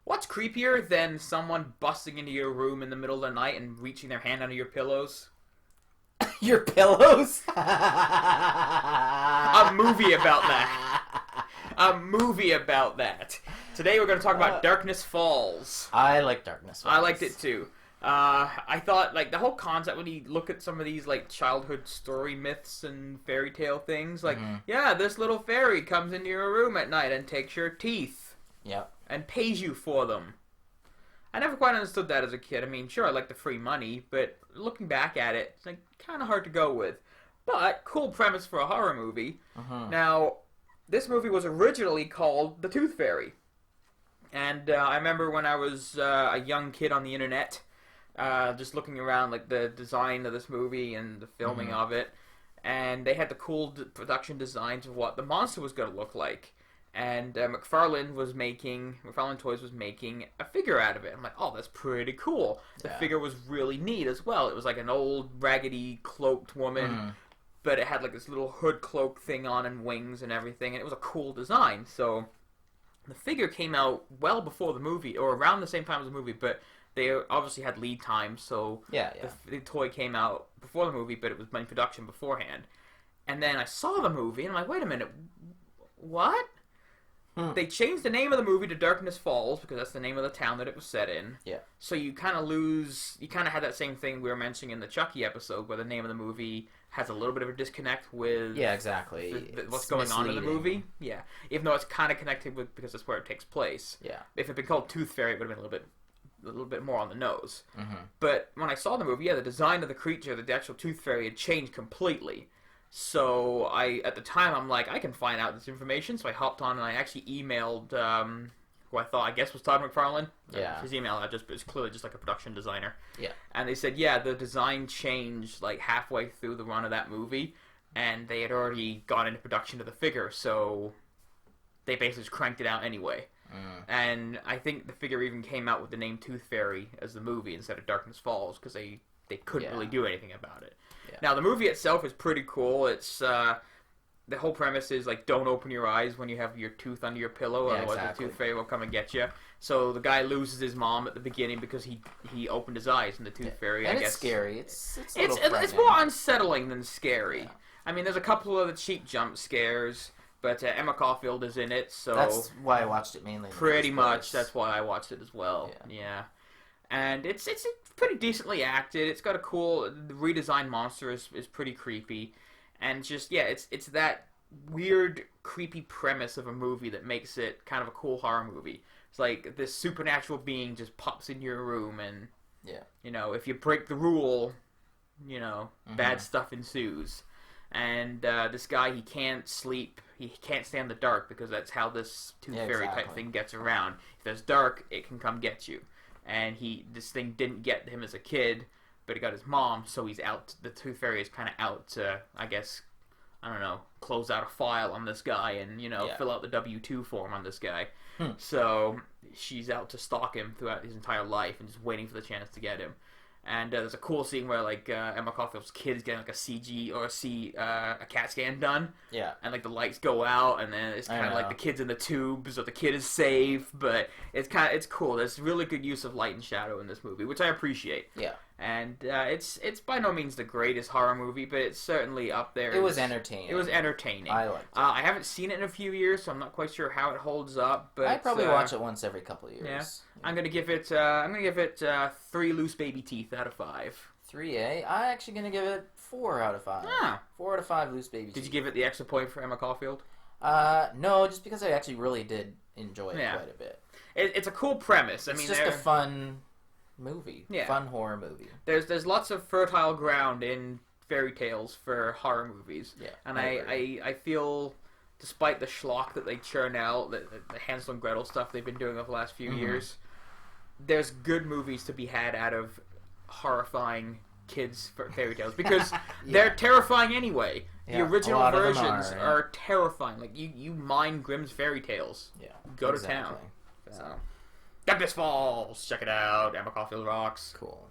What's creepier than someone busting into your room in the middle of the night and reaching their hand under your pillows? Your pillows? A movie about that. A movie about that. Today we're going to talk about Darkness Falls. I like Darkness Falls. I liked it too. I thought, like, the whole concept, when you look at some of these, like, childhood story myths and fairy tale things, like, yeah, this little fairy comes into your room at night and takes your teeth. Yep. And pays you for them. I never quite understood that as a kid. I mean, sure, I like the free money, but looking back at it, it's, like, kind of hard to go with. But, cool premise for a horror movie. Now, this movie was originally called The Tooth Fairy. And I remember when I was a young kid on the internet, just looking around, like, the design of this movie and the filming of it, and they had the cool production designs of what the monster was going to look like. And McFarlane Toys was making a figure out of it. I'm like, oh, that's pretty cool. The figure was really neat as well. It was like an old, raggedy, cloaked woman, but it had like this little hood cloak thing on and wings and everything, and it was a cool design. So the figure came out well before the movie, or around the same time as the movie, but they obviously had lead time, so the toy came out before the movie, but it was in production beforehand. And then I saw the movie, and I'm like, wait a minute, what? They changed the name of the movie to Darkness Falls, because that's the name of the town that it was set in. Yeah. So you kind of had that same thing we were mentioning in the Chucky episode, where the name of the movie has a little bit of a disconnect with... Yeah, exactly. What's going on in the movie. Yeah. Even though it's kind of connected with, because that's where it takes place. Yeah. If it had been called Tooth Fairy, it would have been a little bit more on the nose. But when I saw the movie, the design of the creature, the actual Tooth Fairy, had changed completely. So at the time, I'm like, I can find out this information. So I hopped on and I actually emailed who I thought, I guess, was Todd McFarlane. Yeah. His email address, but it's clearly just like a production designer. Yeah. And they said, yeah, the design changed like halfway through the run of that movie, and they had already gone into production of the figure, so they basically just cranked it out anyway. And I think the figure even came out with the name Tooth Fairy as the movie instead of Darkness Falls, because they couldn't really do anything about it. Yeah. Now, the movie itself is pretty cool. It's the whole premise is, like, don't open your eyes when you have your tooth under your pillow, otherwise the Tooth Fairy will come and get you. So the guy loses his mom at the beginning because he opened his eyes, and the Tooth Fairy, I guess... it's scary. It's more unsettling than scary. Yeah. I mean, there's a couple of the cheap jump scares, but Emma Caulfield is in it, so... That's why I watched it mainly. Pretty much, that's why I watched it as well. Yeah. And it's pretty decently acted. It's got a cool... The redesigned monster is pretty creepy. And just, it's that weird, creepy premise of a movie that makes it kind of a cool horror movie. It's like this supernatural being just pops in your room and, you know, if you break the rule, you know, bad stuff ensues. And this guy, he can't sleep. He can't stand the dark because that's how this Tooth Fairy type thing gets around. If there's dark, it can come get you. And this thing didn't get him as a kid, but it got his mom, so he's out. The Tooth Fairy is kind of out to, I guess, I don't know, close out a file on this guy and, you know, fill out the W-2 form on this guy. So she's out to stalk him throughout his entire life and just waiting for the chance to get him. And there's a cool scene where, like, Emma Caulfield's kid is getting, like, a CG or a CAT scan done. Yeah. And, like, the lights go out, and then it's kind of like the kid's in the tubes, or the kid is safe, but it's cool. There's really good use of light and shadow in this movie, which I appreciate. Yeah. And it's by no means the greatest horror movie, but it's certainly up there. It was entertaining. It was entertaining. I liked it. I haven't seen it in a few years, so I'm not quite sure how it holds up. But I'd probably watch it once every couple of years. Yeah. I'm gonna give it 3 loose baby teeth out of 5. 3, I'm actually gonna give it 4 out of 5. Ah. 4 out of 5 loose baby teeth. Did you give it the extra point for Emma Caulfield? No, just because I actually really did enjoy it quite a bit. It's a cool premise. It's just a fun movie. Yeah. Fun horror movie. There's lots of fertile ground in fairy tales for horror movies. Yeah. And I feel, despite the schlock that they churn out, the Hansel and Gretel stuff they've been doing over the last few years, there's good movies to be had out of horrifying kids fairy tales because they're terrifying anyway. The original versions are terrifying. Like you mine Grimm's fairy tales. Yeah. Go to town. So. Darkness Falls. Check it out. Emma Caulfield rocks. Cool.